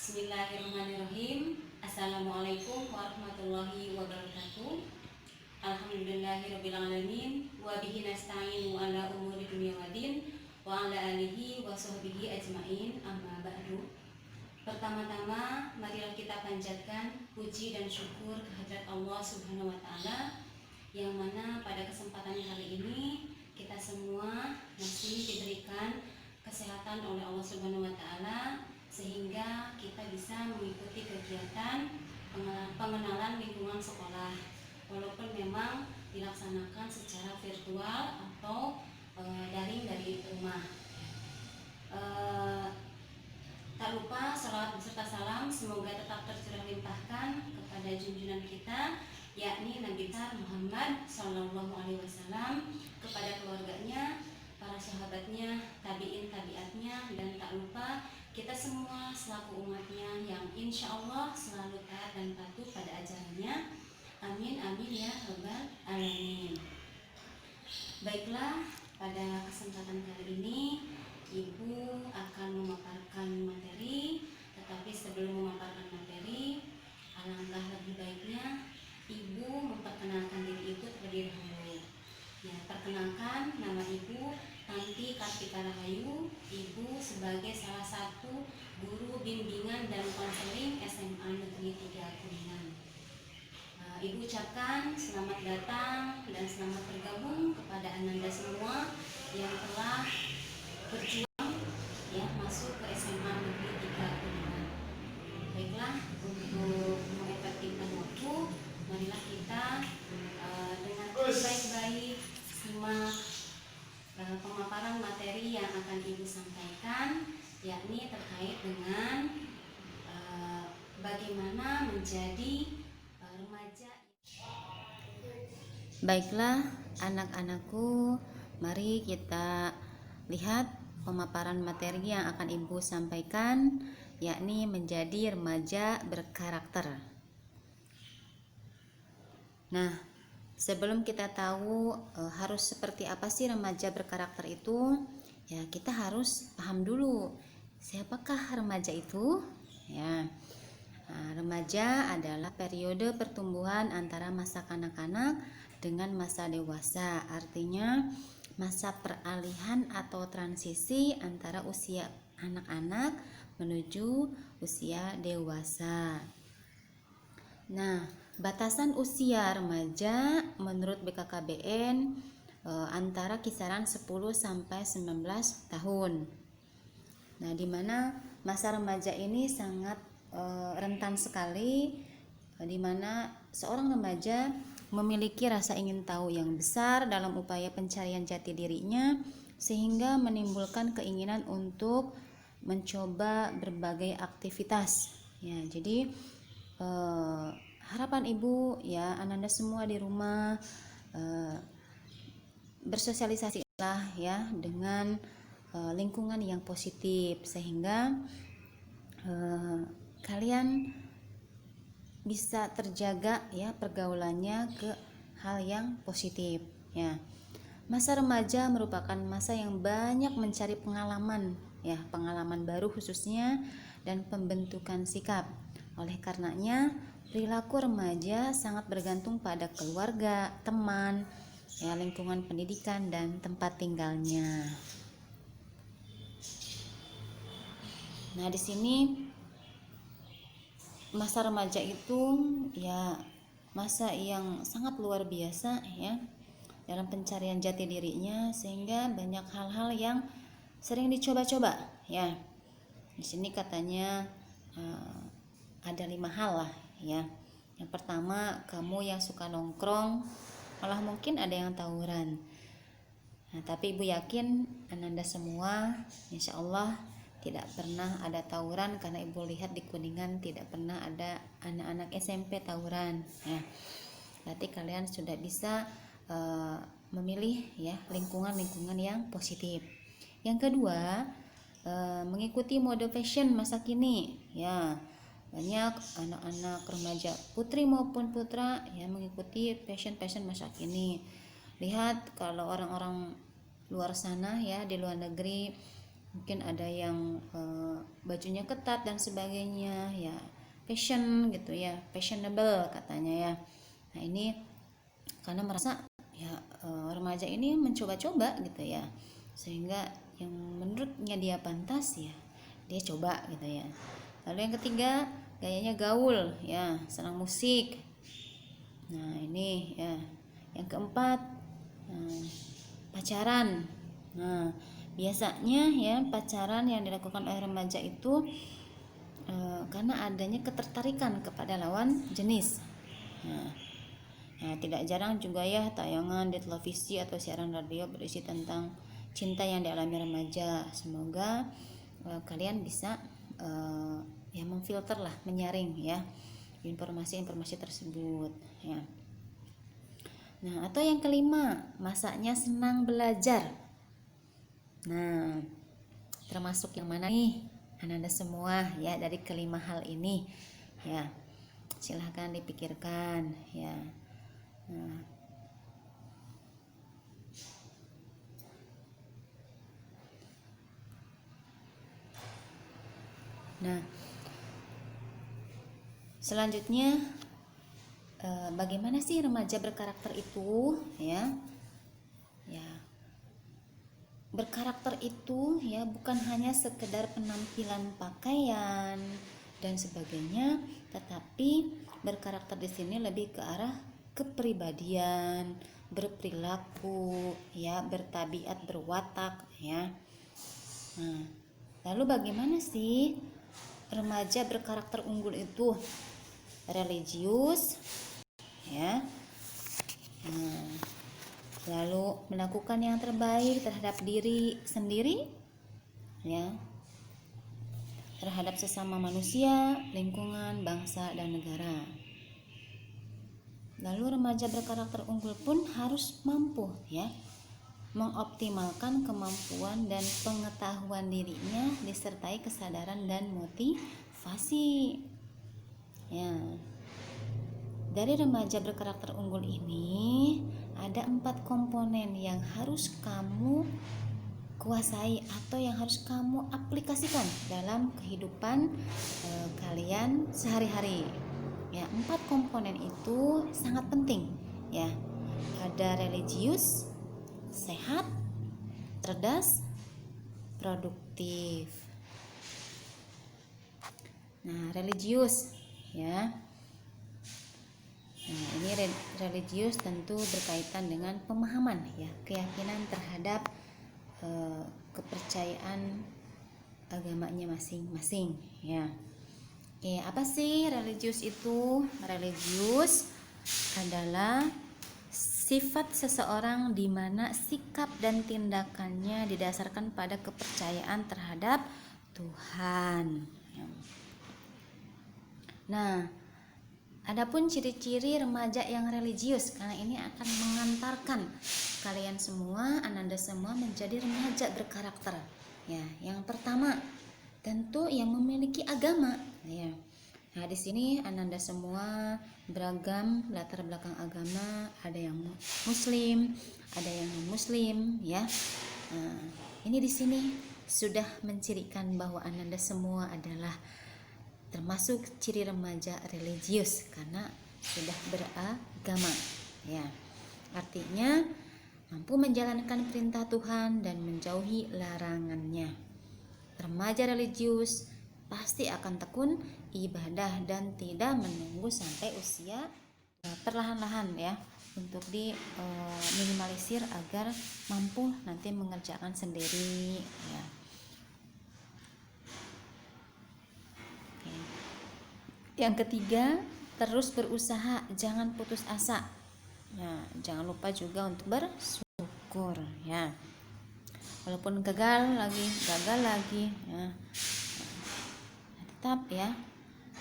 Bismillahirrahmanirrahim. Assalamualaikum warahmatullahi wabarakatuh. Alhamdulillahirabbil alamin wa bihi nasta'inu ala umuri dunya waddin wa ala alihi wa sahbihi ajmain. Amma ba'du. Pertama-tama marilah kita panjatkan puji dan syukur kehadirat Allah Subhanahu wa taala yang mana pada kesempatan kali ini kita semua masih diberikan kesehatan oleh Allah Subhanahu wa taala sehingga kita bisa mengikuti kegiatan pengenalan lingkungan sekolah walaupun memang dilaksanakan secara virtual atau daring dari rumah. Tak lupa salawat beserta salam semoga tetap tercurah limpahkan kepada junjungan kita yakni Nabi besar Muhammad Sallallahu Alaihi Wasallam, kepada keluarganya, para sahabatnya, tabiin tabiatnya, dan tak lupa kita semua selaku umatnya yang insya Allah selalu taat dan patuh pada ajarannya. Amin amin ya rabbal alamin. Baiklah, pada kesempatan kali ini Ibu akan memaparkan materi, tetapi sebelum memaparkan materi, alangkah lebih baiknya Ibu memperkenalkan diri Ibu terlebih dahulu. Ya, perkenalkan, nama Ibu Tanti Kartika Rahayu. Ibu sebagai salah satu guru bimbingan dan konseling SMA Negeri 3 Kuningan. Ibu ucapkan selamat datang dan selamat bergabung kepada Ananda semua yang telah berjuang ya masuk ke SMA Negeri 3 Kuningan. Baiklah, untuk mengefektifkan waktu, marilah kita dengan baik-baik simak pemaparan materi yang akan Ibu sampaikan, yakni terkait dengan bagaimana menjadi remaja. Baiklah anak-anakku, mari kita lihat pemaparan materi yang akan Ibu sampaikan, yakni menjadi remaja berkarakter. Nah, sebelum kita tahu harus seperti apa sih remaja berkarakter itu, ya kita harus paham dulu siapakah remaja itu. Ya, remaja adalah periode pertumbuhan antara masa kanak-kanak dengan masa dewasa. Artinya masa peralihan atau transisi antara usia anak-anak menuju usia dewasa. Nah, batasan usia remaja menurut BKKBN antara kisaran 10 sampai 19 tahun. Nah, di mana masa remaja ini sangat rentan sekali, di mana seorang remaja memiliki rasa ingin tahu yang besar dalam upaya pencarian jati dirinya, sehingga menimbulkan keinginan untuk mencoba berbagai aktivitas. Ya, jadi harapan Ibu ya, Ananda semua di rumah bersosialisasilah ya dengan lingkungan yang positif, sehingga kalian bisa terjaga ya pergaulannya ke hal yang positif ya. Masa remaja merupakan masa yang banyak mencari pengalaman ya, pengalaman baru khususnya, dan pembentukan sikap. Oleh karenanya perilaku remaja sangat bergantung pada keluarga, teman, ya, lingkungan pendidikan, dan tempat tinggalnya. Nah, di sini masa remaja itu ya masa yang sangat luar biasa ya dalam pencarian jati dirinya, sehingga banyak hal-hal yang sering dicoba-coba ya. Di sini katanya ada 5 hal lah ya. Yang pertama, kamu yang suka nongkrong, malah mungkin ada yang tawuran. Nah, tapi Ibu yakin Ananda semua insya Allah tidak pernah ada tawuran, karena Ibu lihat di Kuningan tidak pernah ada anak-anak SMP tawuran ya. Berarti kalian sudah bisa memilih ya lingkungan-lingkungan yang positif. Yang kedua, mengikuti mode fashion masa kini ya. Banyak anak-anak remaja putri maupun putra yang mengikuti fashion masa kini. Lihat kalau orang-orang luar sana ya, di luar negeri, mungkin ada yang bajunya ketat dan sebagainya, ya fashion gitu ya, fashionable katanya ya. Nah ini karena merasa ya remaja ini mencoba-coba gitu ya, sehingga yang menurutnya dia pantas ya dia coba gitu ya. Lalu yang ketiga, gayanya gaul ya, senang musik. Nah ini ya. Yang keempat, pacaran. Nah biasanya ya pacaran yang dilakukan oleh remaja itu karena adanya ketertarikan kepada lawan jenis. Nah, tidak jarang juga ya tayangan di televisi atau siaran radio berisi tentang cinta yang dialami remaja. Semoga kalian bisa ya memfilter lah, menyaring ya informasi-informasi tersebut ya. Nah, atau yang kelima, masanya senang belajar. Nah, termasuk yang mana nih Ananda semua ya dari kelima hal ini ya? Silahkan dipikirkan ya. Nah, selanjutnya bagaimana sih remaja berkarakter itu ya? Ya, berkarakter itu ya bukan hanya sekedar penampilan pakaian dan sebagainya, tetapi berkarakter di sini lebih ke arah kepribadian, berperilaku, ya, bertabiat, berwatak, ya. Nah, lalu bagaimana sih remaja berkarakter unggul itu? Religius, ya. Nah, lalu melakukan yang terbaik terhadap diri sendiri, ya, terhadap sesama manusia, lingkungan, bangsa, dan negara. Lalu remaja berkarakter unggul pun harus mampu ya mengoptimalkan kemampuan dan pengetahuan dirinya disertai kesadaran dan motivasi. Ya. Dari remaja berkarakter unggul ini ada 4 komponen yang harus kamu kuasai atau yang harus kamu aplikasikan dalam kehidupan kalian sehari-hari. Ya, 4 komponen itu sangat penting ya. Ada religius, sehat, cerdas, produktif. Nah, religius ya. Nah, ini religius tentu berkaitan dengan pemahaman ya, keyakinan terhadap kepercayaan agamanya masing-masing ya. Oke, apa sih religius itu? Religius adalah sifat seseorang di mana sikap dan tindakannya didasarkan pada kepercayaan terhadap Tuhan. Nah, adapun ciri-ciri remaja yang religius, karena ini akan mengantarkan kalian semua, Ananda semua menjadi remaja berkarakter. Ya, yang pertama tentu yang memiliki agama. Ya. Nah, di sini Ananda semua beragam latar belakang agama, ada yang muslim, ada yang non-muslim, ya. Nah, ini di sini sudah mencirikan bahwa Ananda semua adalah termasuk ciri remaja religius karena sudah beragama, ya. Artinya mampu menjalankan perintah Tuhan dan menjauhi larangannya. Remaja religius pasti akan tekun ibadah dan tidak menunggu sampai usia perlahan-lahan ya untuk diminimalisir agar mampu nanti mengerjakan sendiri ya. Oke. Yang ketiga, terus berusaha, jangan putus asa. Nah, jangan lupa juga untuk bersyukur ya. Walaupun gagal lagi ya. Tetap ya,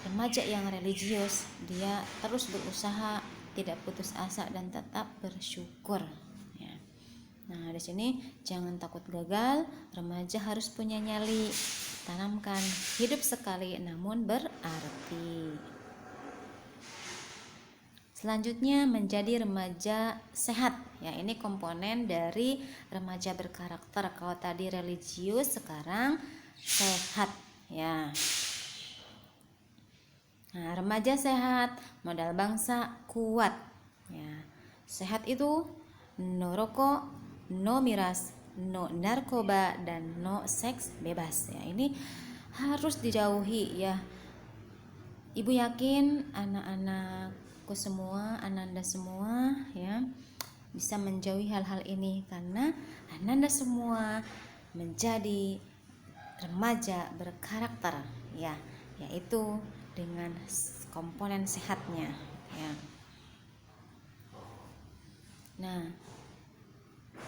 remaja yang religius dia terus berusaha, tidak putus asa dan tetap bersyukur ya. Nah, di sini jangan takut gagal, remaja harus punya nyali. Tanamkan, hidup sekali namun berarti. Selanjutnya menjadi remaja sehat. Ya, ini komponen dari remaja berkarakter. Kalau tadi religius, sekarang sehat. Ya. Nah, remaja sehat, modal bangsa kuat. Ya. Sehat itu no rokok, no miras, no narkoba, dan no seks bebas. Ya, ini harus dijauhi ya. Ibu yakin anak-anakku semua, ananda semua ya bisa menjauhi hal-hal ini karena ananda semua menjadi remaja berkarakter ya, yaitu dengan komponen sehatnya ya. Nah,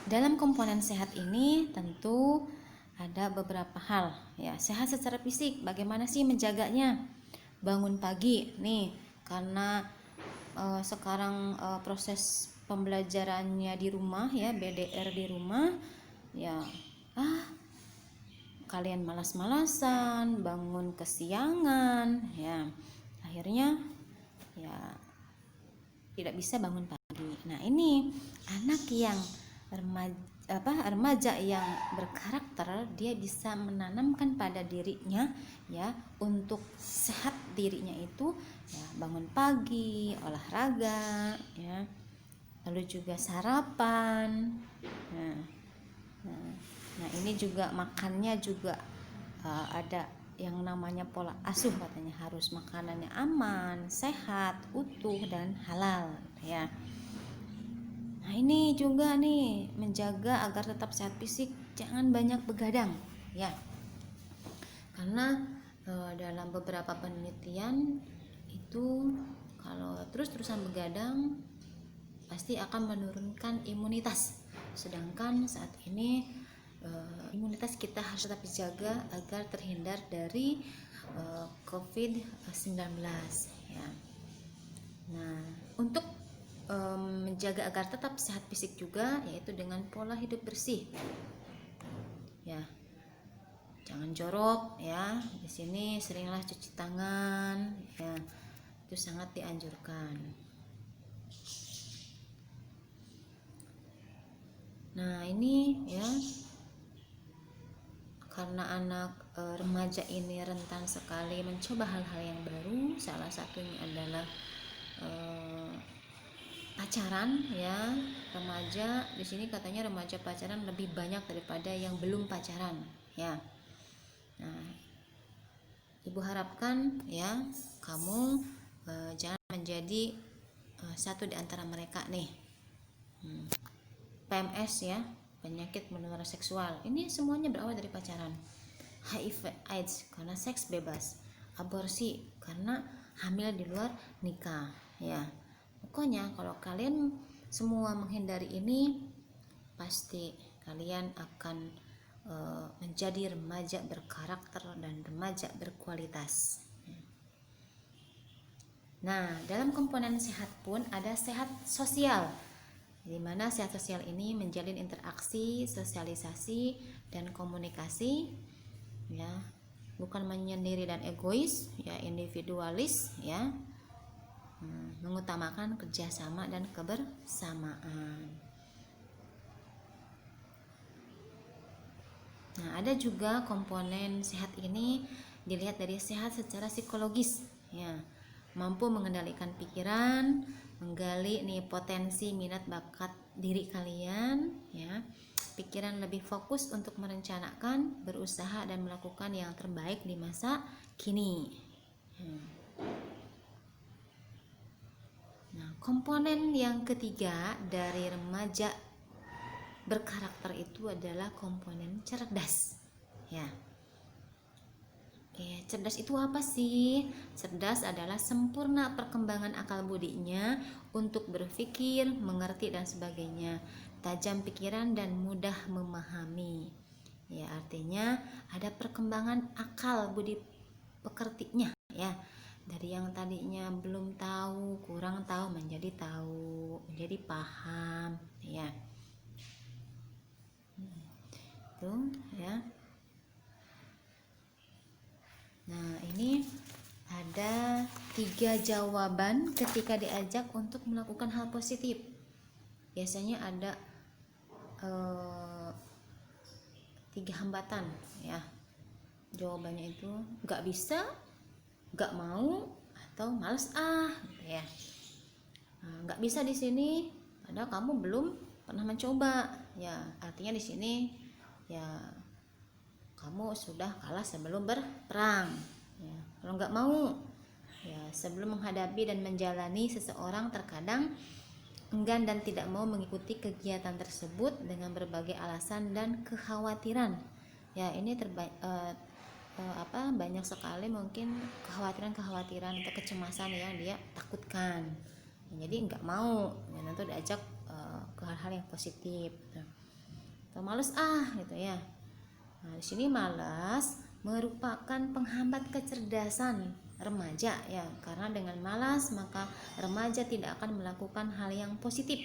dalam komponen sehat ini tentu ada beberapa hal ya. Sehat secara fisik, bagaimana sih menjaganya? Bangun pagi nih, karena sekarang proses pembelajarannya di rumah ya, BDR di rumah ya, kalian malas-malasan, bangun kesiangan ya, akhirnya ya tidak bisa bangun pagi. Nah, ini anak yang remaja yang berkarakter, dia bisa menanamkan pada dirinya ya untuk sehat dirinya itu ya, bangun pagi, olahraga ya, lalu juga sarapan. Nah, ini juga makannya juga ada yang namanya pola asuh, katanya harus makanannya aman, sehat, utuh, dan halal ya. Nah, ini juga nih menjaga agar tetap sehat fisik, jangan banyak begadang ya. Karena dalam beberapa penelitian itu kalau terus-terusan begadang pasti akan menurunkan imunitas. Sedangkan saat ini imunitas kita harus tetap dijaga agar terhindar dari COVID-19 ya. Nah, untuk menjaga agar tetap sehat fisik juga yaitu dengan pola hidup bersih ya, jangan jorok ya. Di sini seringlah cuci tangan ya, itu sangat dianjurkan. Nah, ini ya, karena anak remaja ini rentan sekali mencoba hal-hal yang baru, salah satunya adalah pacaran ya. Remaja di sini katanya remaja pacaran lebih banyak daripada yang belum pacaran ya. Nah, ibu harapkan ya kamu jangan menjadi satu di antara mereka nih. PMS ya, penyakit menular seksual, ini semuanya berawal dari pacaran. HIV AIDS karena seks bebas, aborsi karena hamil di luar nikah ya. Pokoknya kalau kalian semua menghindari ini, pasti kalian akan menjadi remaja berkarakter dan remaja berkualitas. Nah, dalam komponen sehat pun ada sehat sosial, di mana sehat sosial ini menjalin interaksi, sosialisasi, dan komunikasi ya, bukan menyendiri dan egois ya, individualis ya, mengutamakan kerjasama dan kebersamaan. Nah, ada juga komponen sehat ini dilihat dari sehat secara psikologis ya, mampu mengendalikan pikiran, menggali nih potensi minat bakat diri kalian ya, pikiran lebih fokus untuk merencanakan, berusaha, dan melakukan yang terbaik di masa kini. Nah, komponen yang ketiga dari remaja berkarakter itu adalah komponen cerdas ya. Oke, cerdas itu apa sih? Cerdas adalah sempurna perkembangan akal budinya untuk berpikir, mengerti, dan sebagainya, tajam pikiran dan mudah memahami ya. Artinya ada perkembangan akal budi pekertinya ya, dari yang tadinya belum tahu, kurang tahu, menjadi tahu, menjadi paham ya. Itu ya. Nah, ini ada 3 jawaban ketika diajak untuk melakukan hal positif. Biasanya ada 3 hambatan ya. Jawabannya itu nggak bisa, nggak mau, atau males gitu ya. Nggak bisa di sini padahal kamu belum pernah mencoba ya, artinya di sini ya kamu sudah kalah sebelum berperang ya. Kalau nggak mau ya, sebelum menghadapi dan menjalani, seseorang terkadang enggan dan tidak mau mengikuti kegiatan tersebut dengan berbagai alasan dan kekhawatiran ya. Ini banyak sekali mungkin kekhawatiran atau kecemasan yang dia takutkan, jadi nggak mau ya, tentu diajak ke hal-hal yang positif gitu. Atau males gitu ya. Nah, di sini malas merupakan penghambat kecerdasan remaja ya, karena dengan malas maka remaja tidak akan melakukan hal yang positif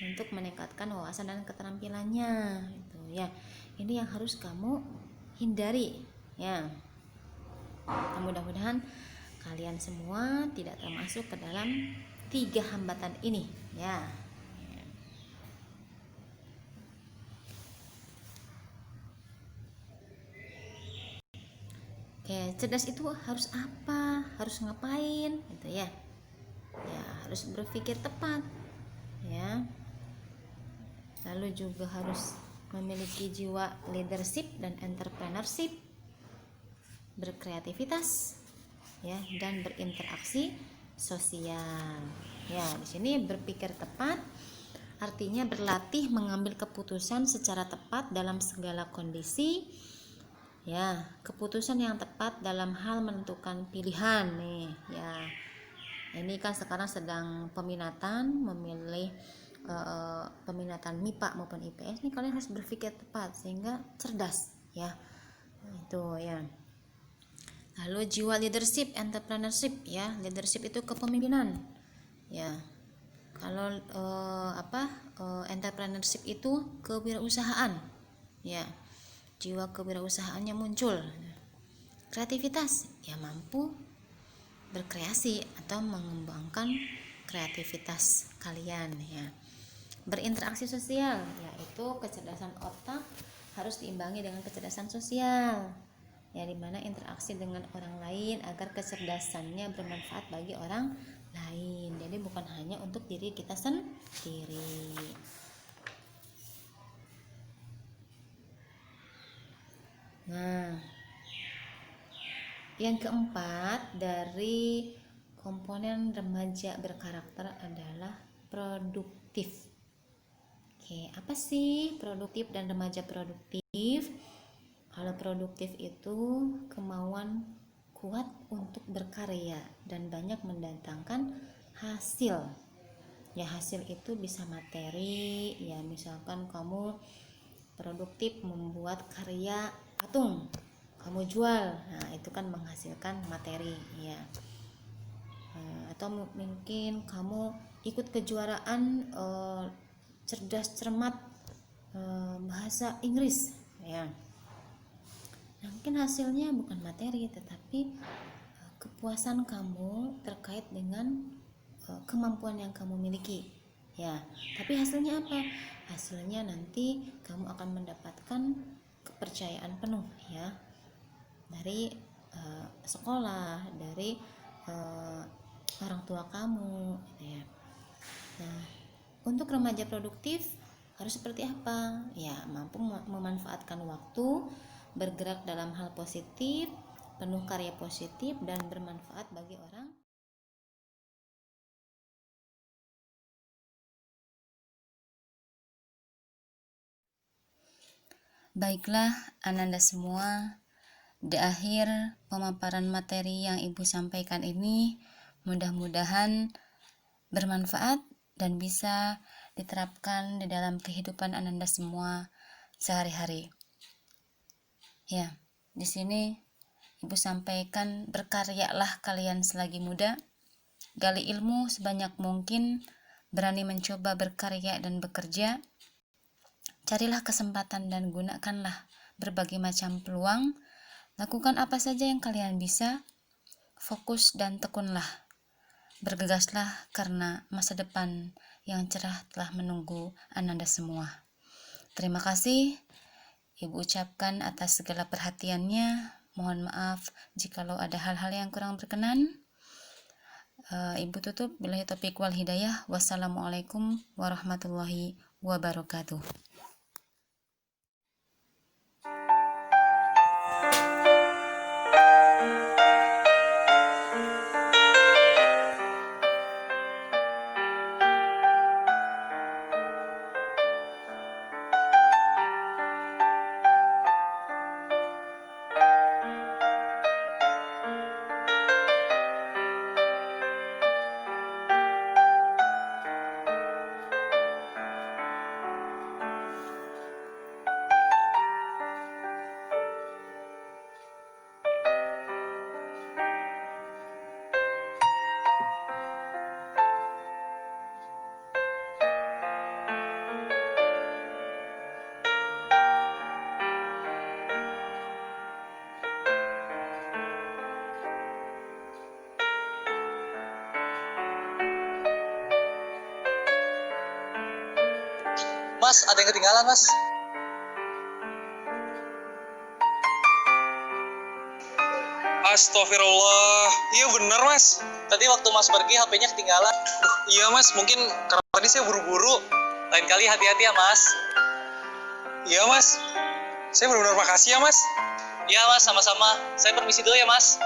untuk meningkatkan wawasan dan keterampilannya gitu ya. Ini yang harus kamu hindari ya. Mudah-mudahan kalian semua tidak termasuk ke dalam 3 hambatan ini ya. Oke, cerdas itu harus apa? Harus ngapain gitu ya. Ya, harus berpikir tepat ya. Lalu juga harus memiliki jiwa leadership dan entrepreneurship, berkreativitas ya, dan berinteraksi sosial. Ya, di sini berpikir tepat artinya berlatih mengambil keputusan secara tepat dalam segala kondisi. Ya, keputusan yang tepat dalam hal menentukan pilihan nih ya. Ini kan sekarang sedang peminatan, memilih peminatan MIPA maupun IPS. Nih kalian harus berpikir tepat sehingga cerdas ya. Itu ya. Lalu jiwa leadership, entrepreneurship ya. Leadership itu kepemimpinan ya. Kalau entrepreneurship itu kewirausahaan ya. Jiwa kewirausahaannya muncul. Kreativitas ya, mampu berkreasi atau mengembangkan kreativitas kalian ya. Berinteraksi sosial yaitu kecerdasan otak harus diimbangi dengan kecerdasan sosial ya, dimana interaksi dengan orang lain agar kecerdasannya bermanfaat bagi orang lain. Jadi bukan hanya untuk diri kita sendiri. Nah, yang keempat dari komponen remaja berkarakter adalah produktif. Oke, apa sih produktif dan remaja produktif? Kalau produktif itu kemauan kuat untuk berkarya dan banyak mendatangkan hasil. Ya, hasil itu bisa materi, ya misalkan kamu produktif membuat karya patung, kamu jual, nah itu kan menghasilkan materi ya. Atau mungkin kamu ikut kejuaraan cerdas cermat bahasa Inggris ya. Nah, mungkin hasilnya bukan materi tetapi kepuasan kamu terkait dengan kemampuan yang kamu miliki ya. Tapi hasilnya apa? Hasilnya nanti kamu akan mendapatkan kepercayaan penuh ya dari sekolah, dari orang tua kamu gitu ya. Nah, untuk remaja produktif harus seperti apa? Ya, mampu memanfaatkan waktu, bergerak dalam hal positif, penuh karya positif dan bermanfaat bagi orang. Baiklah, Ananda semua, di akhir pemaparan materi yang Ibu sampaikan ini mudah-mudahan bermanfaat dan bisa diterapkan di dalam kehidupan Ananda semua sehari-hari. Ya, di sini Ibu sampaikan, berkaryalah kalian selagi muda, gali ilmu sebanyak mungkin, berani mencoba berkarya dan bekerja, carilah kesempatan dan gunakanlah berbagai macam peluang, lakukan apa saja yang kalian bisa, fokus dan tekunlah. Bergegaslah karena masa depan yang cerah telah menunggu Ananda semua. Terima kasih Ibu ucapkan atas segala perhatiannya. Mohon maaf jikalau ada hal-hal yang kurang berkenan. Ibu tutup. Billahi taufiq wal hidayah. Wassalamualaikum warahmatullahi wabarakatuh. Mas, ada yang ketinggalan, Mas. Astagfirullah. Iya bener, Mas. Tadi waktu Mas pergi, HP-nya ketinggalan. Iya, Mas. Mungkin karena tadi saya buru-buru. Lain kali hati-hati ya, Mas. Iya, Mas. Saya benar-benar makasih ya, Mas. Iya, Mas. Sama-sama. Saya permisi dulu ya, Mas.